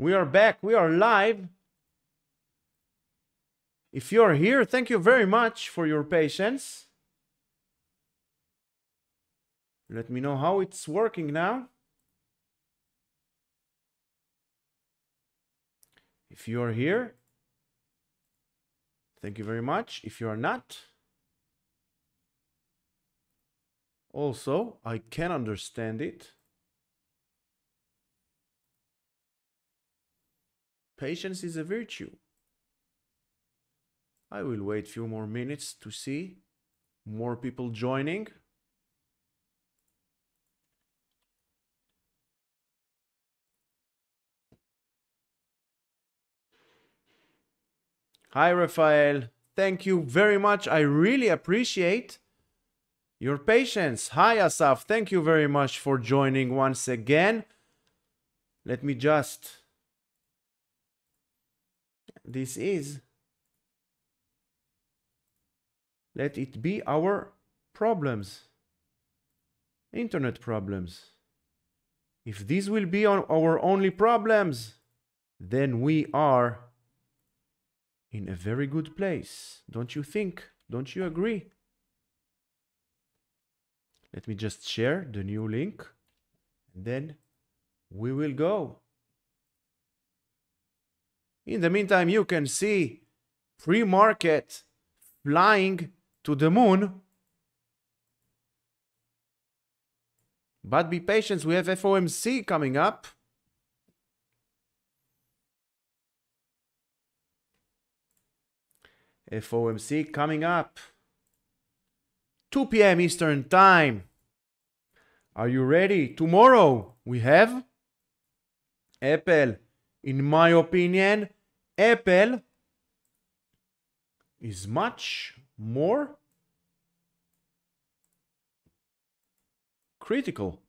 We are back. We are live. If you're here, thank you very much for your patience. Let me know how it's working now. If you are here, thank you very much. If you are not, also, I can understand it. Patience is a virtue. I will wait a few more minutes to see more people joining. Hi, Rafael. Thank you very much. I really appreciate your patience. Hi, Asaf. Thank you very much for joining once again. Let me just... Let it be our problems. Internet problems. If these will be our only problems, then we are in a very good place. Don't you think? Don't you agree? Let me just share the new link, and then we will go. In the meantime, you can see pre-market flying to the moon. But be patient, we have FOMC coming up. FOMC coming up. 2 p.m. Eastern Time. Are you ready? Tomorrow we have Apple. In my opinion, Apple is much more critical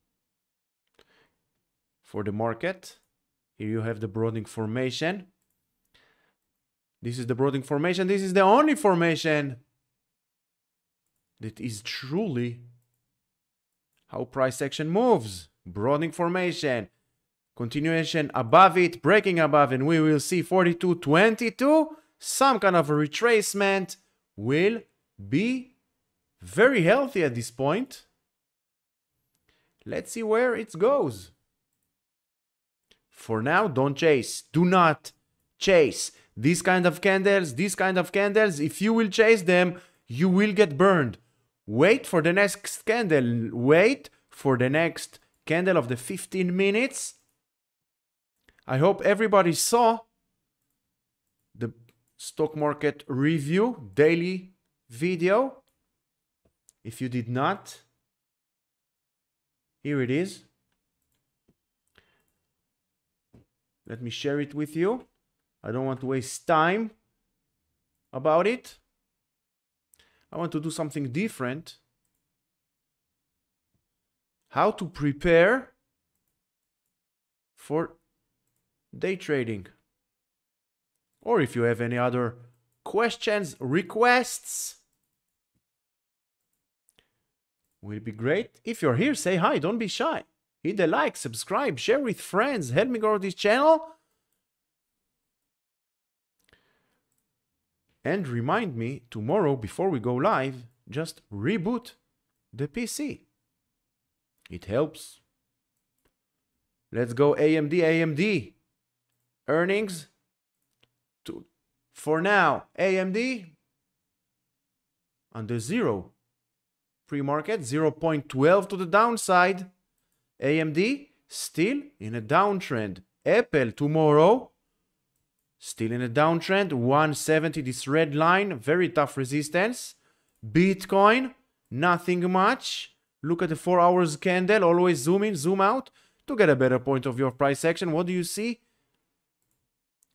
for the market. Here you have the broadening formation. This is the broadening formation. This is the only formation that is truly how price action moves. Broadening formation. Continuation above it, breaking above, and we will see 42.22. Some kind of a retracement will be very healthy at this point. Let's see where it goes. For now, don't chase. Do not chase. These kind of candles, if you will chase them, you will get burned. Wait for the next candle. Wait for the next candle of the 15 minutes. I hope everybody saw the stock market review daily video. If you did not, here it is. Let me share it with you. I don't want to waste time about it. I want to do something different. How to prepare for day trading. Or if you have any other questions, requests, will be great. If you're here, say hi, don't be shy. Hit the like, subscribe, share with friends, help me grow this channel. And remind me tomorrow before we go live, just reboot the PC. It helps. Let's go AMD. Earnings. For now, AMD under zero. Pre-market 0.12 to the downside. AMD still in a downtrend. Apple tomorrow still in a downtrend. 170, this red line, very tough resistance. Bitcoin, nothing much. Look at the 4 hours candle. Always zoom in, zoom out to get a better point of your price action. What do you see?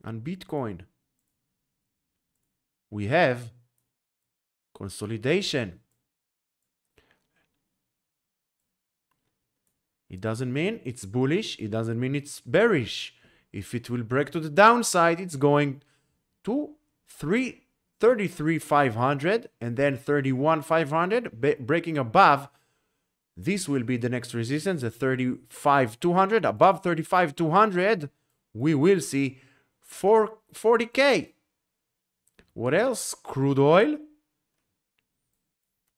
On Bitcoin, we have consolidation. It doesn't mean it's bullish. It doesn't mean it's bearish. If it will break to the downside, it's going to 33,500 and then 31,500, breaking above. This will be the next resistance, the 35,200. Above 35,200, we will see 40K. What else? Crude oil.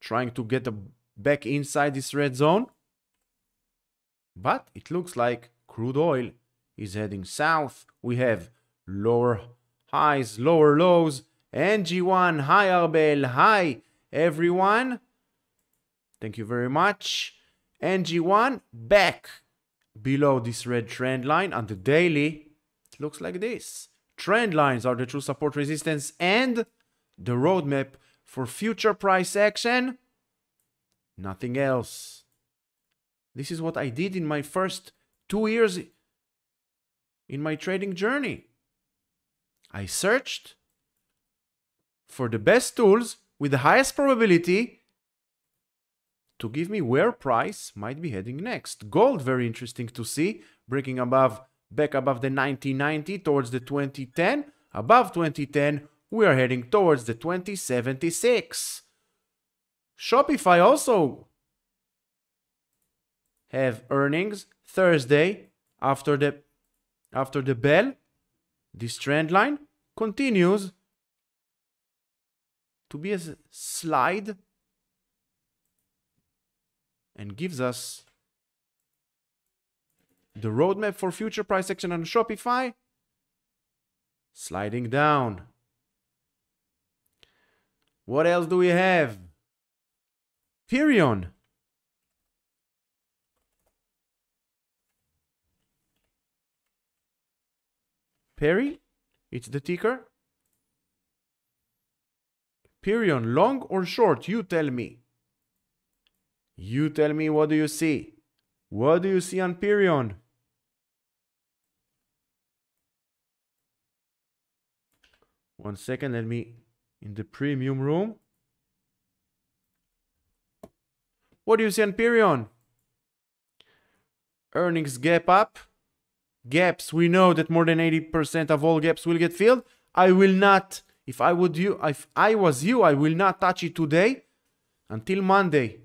Trying to get back inside this red zone. But it looks like crude oil is heading south. We have lower highs, lower lows. NG1, hi Arbel, hi everyone. Thank you very much. NG1 back below this red trend line on the daily. It looks like this. Trend lines are the true support resistance and the roadmap for future price action. Nothing else. This is what I did in my first 2 years in my trading journey. I searched for the best tools with the highest probability to give me where price might be heading next. Gold, very interesting to see, breaking back above the 1990 towards the 2010. Above 2010, we are heading towards the 2076. Shopify also have earnings Thursday after the bell. This trend line continues to be a slide and gives us the roadmap for future price action on Shopify. Sliding down. What else do we have? Perion. Perry, it's the ticker. Perion, long or short? You tell me. You tell me, what do you see? What do you see on Perion? One second, let me in the premium room. What do you see on Perion? Earnings gap up. Gaps, we know that more than 80% of all gaps will get filled. I will not, if I was you, I will not touch it today until Monday.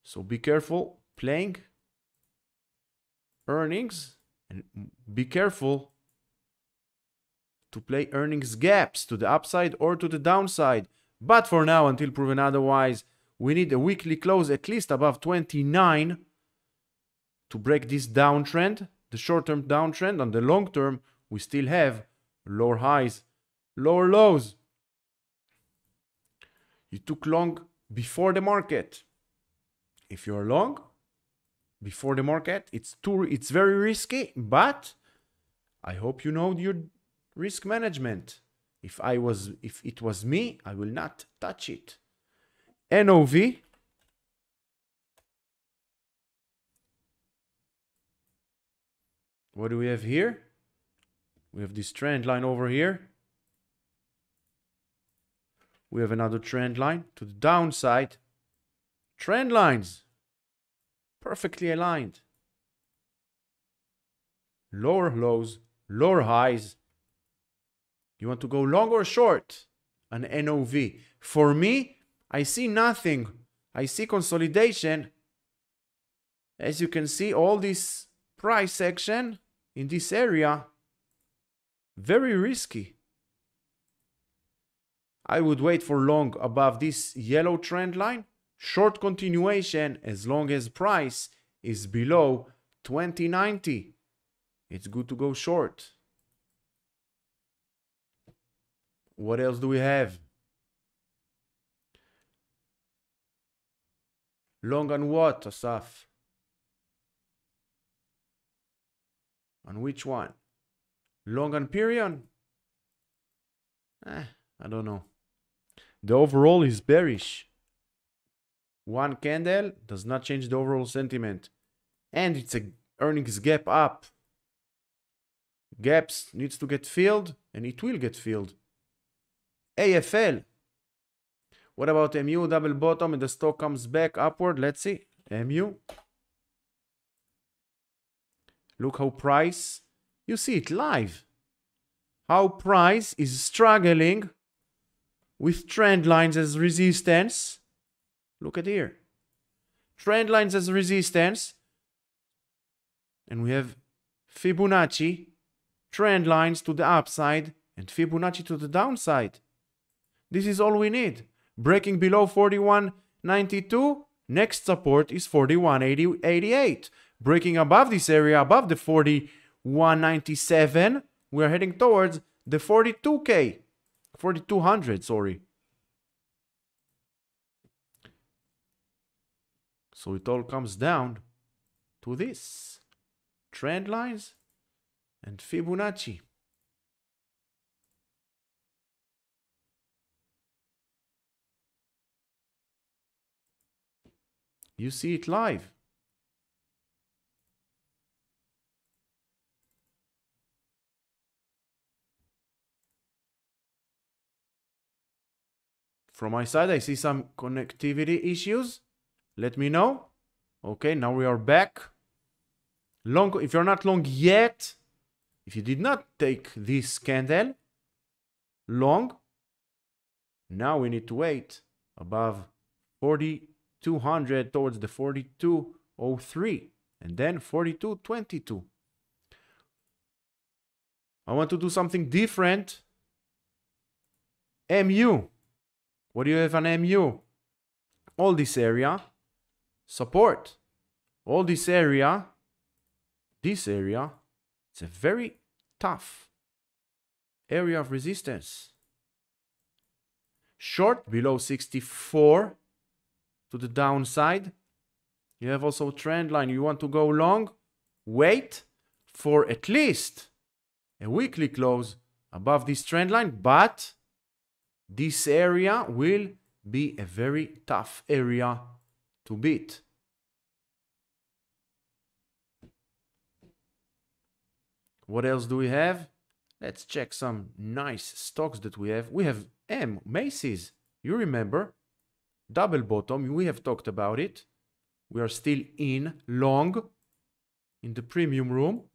So be careful playing earnings and be careful to play earnings gaps to the upside or to the downside. But for now, until proven otherwise, we need a weekly close at least above 29 to break this downtrend, the short-term downtrend. On the long term, we still have lower highs, lower lows. You took long before the market. If you're long before the market, it's very risky, but I hope you know your risk management. If it was me, I will not touch it. NOV. What do we have here? We have this trend line over here. We have another trend line to the downside. Trend lines perfectly aligned. Lower lows, lower highs. You want to go long or short? An NOV. For me, I see nothing. I see consolidation. As you can see, all this price action in this area, very risky. I would wait for long above this yellow trend line. Short continuation as long as price is below 2090. It's good to go short. What else do we have? Long on what, Asaf? On which one? Long on Perion? I don't know. The overall is bearish. One candle does not change the overall sentiment. And it's a earnings gap up. Gaps needs to get filled, and it will get filled. AFL. What about MU? Double bottom and the stock comes back upward. Let's see. MU. Look how price, you see it live. How price is struggling with trend lines as resistance. Look at here. Trend lines as resistance. And we have Fibonacci, trend lines to the upside, and Fibonacci to the downside. This is all we need. Breaking below 41.92, next support is 41.88. Breaking above this area, above the 41.97, we're heading towards the 42K. 4200, sorry. So it all comes down to this. Trend lines and Fibonacci. You see it live. From my side, I see some connectivity issues. Let me know. Okay, now we are back. Long, if you're not long yet, if you did not take this candle long, now we need to wait above 4200 towards the 4203 and then 4222. I want to do something different. MU. What do you have on MU? All this area, support. All this area, it's a very tough area of resistance. Short below 64 to the downside. You have also trend line. You want to go long, wait for at least a weekly close above this trend line, but this area will be a very tough area to beat. What else do we have? Let's check some nice stocks that we have. We have Macy's. You remember? Double bottom. We have talked about it. We are still in long in the premium room.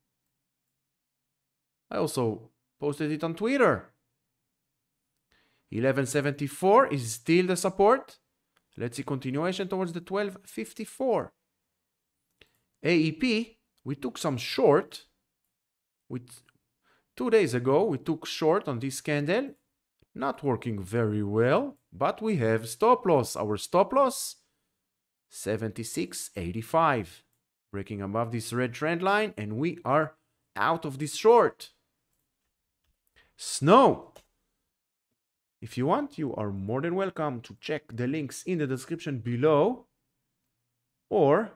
I also posted it on Twitter. 1174 is still the support. Let's see continuation towards the 1254. AEP, we took some short. With 2 days ago, we took short on this candle. Not working very well, but we have stop loss. Our stop loss, 76.85. Breaking above this red trend line, and we are out of this short. Snow. If you want, you are more than welcome to check the links in the description below, or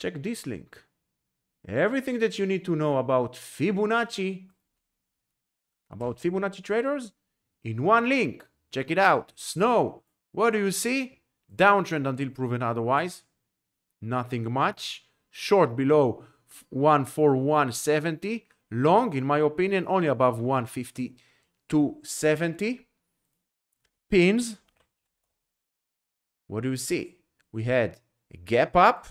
check this link. Everything that you need to know about Fibonacci traders in one link. Check it out. Snow. What do you see? Downtrend until proven otherwise. Nothing much. Short below 141.70. Long, in my opinion, only above 152.70. Pins. What do you see? We had a gap up.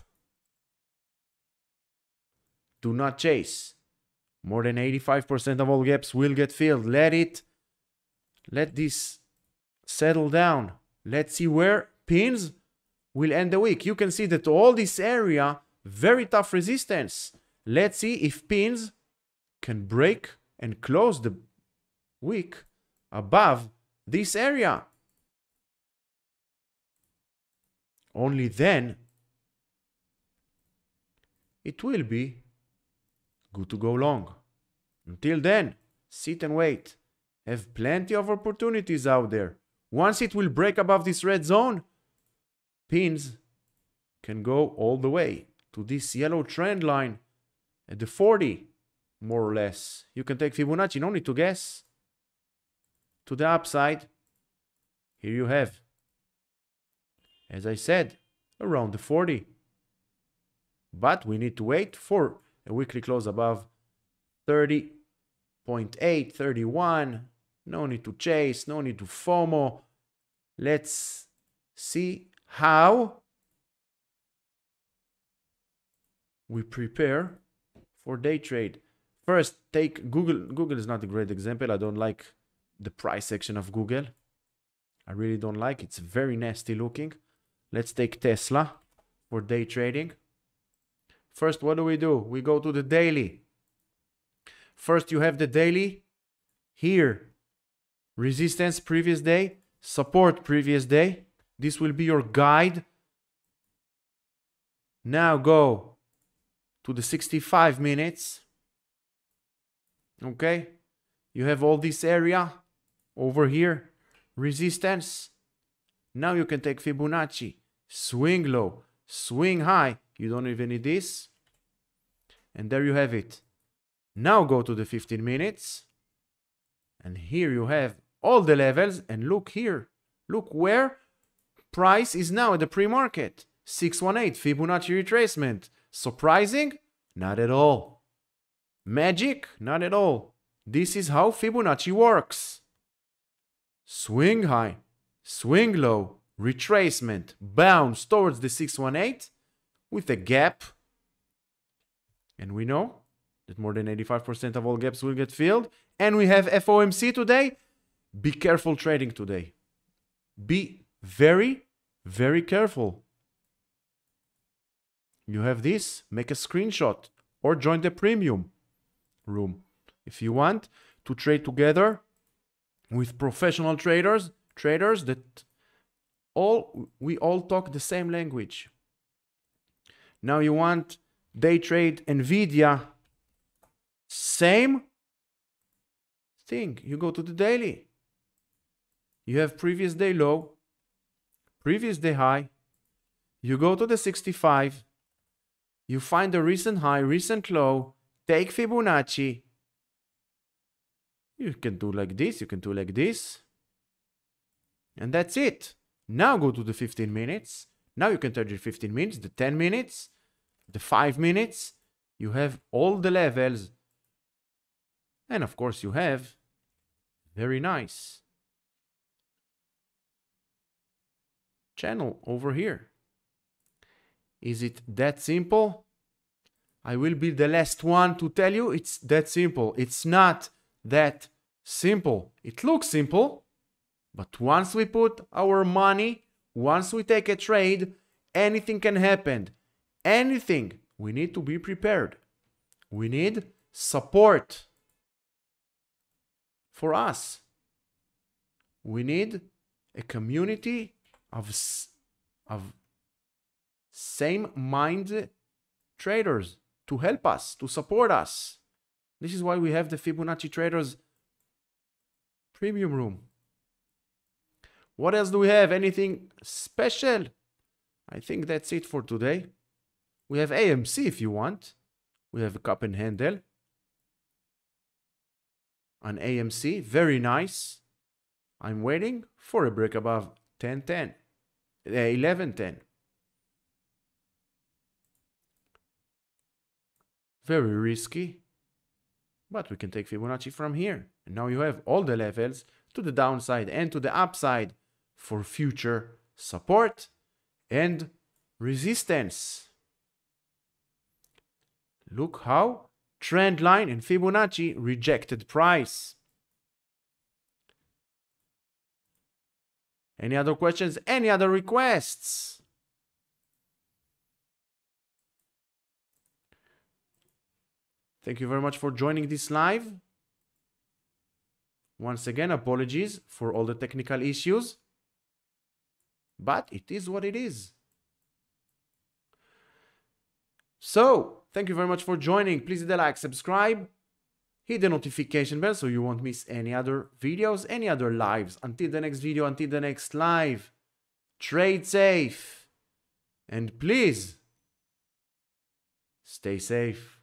Do not chase. More than 85% of all gaps will get filled. Let this settle down. Let's see where pins will end the week. You can see that all this area, very tough resistance. Let's see if pins can break and close the week above this area. Only then it will be good to go long. Until then, sit and wait. Have plenty of opportunities out there. Once it will break above this red zone, pins can go all the way to this yellow trend line at the 40, more or less. You can take Fibonacci, no need to guess. To the upside, here you have, as I said, around the 40. But we need to wait for a weekly close above 30.8, 31. No need to chase, no need to FOMO. Let's see how we prepare for day trade. First, take Google. Google is not a great example. I don't like the price section of Google. I really don't like it. It's very nasty looking. Let's take Tesla for day trading. First, what do? We go to the daily. First, you have the daily here. Resistance previous day, support previous day. This will be your guide. Now go to the 65 minutes. Okay? You have all this area over here. Resistance. Now you can take Fibonacci. Swing low, swing high. You don't even need this. And there you have it. Now go to the 15 minutes. And here you have all the levels. And look here. Look where price is now at the pre-market. 618 Fibonacci retracement. Surprising? Not at all. Magic? Not at all. This is how Fibonacci works. Swing high, swing low, retracement, bounce towards the 618 with a gap. And we know that more than 85% of all gaps will get filled. And we have FOMC today. Be careful trading today. Be very, very careful. You have this, make a screenshot or join the premium room. If you want to trade together with professional traders that we all talk the same language. Now you want day trade Nvidia, same thing. You go to the daily. You have previous day low, previous day high. You go to the 65. You find the recent high, recent low. Take Fibonacci. You can do like this, you can do like this. And that's it. Now go to the 15 minutes. Now you can trade the 15 minutes, the 10 minutes, the 5 minutes. You have all the levels. And of course you have very nice channel over here. Is it that simple? I will be the last one to tell you it's that simple. It's not that simple. It looks simple, but once we put our money, once we take a trade, anything can happen. Anything. We need to be prepared. We need support for us. We need a community of same-minded traders to help us, to support us. This is why we have the Fibonacci Traders premium room. What else do we have? Anything special? I think that's it for today. We have AMC if you want. We have a cup and handle. An AMC, very nice. I'm waiting for a break above 1010, 1110. Very risky, but we can take Fibonacci from here. And now you have all the levels to the downside and to the upside for future support and resistance. Look how trend line and Fibonacci rejected price. Any other questions? Any other requests? Thank you very much for joining this live. Once again, apologies for all the technical issues, but it is what it is. So, thank you very much for joining. Please hit the like, subscribe, hit the notification bell so you won't miss any other videos, any other lives. Until the next video, until the next live, trade safe. And please, stay safe.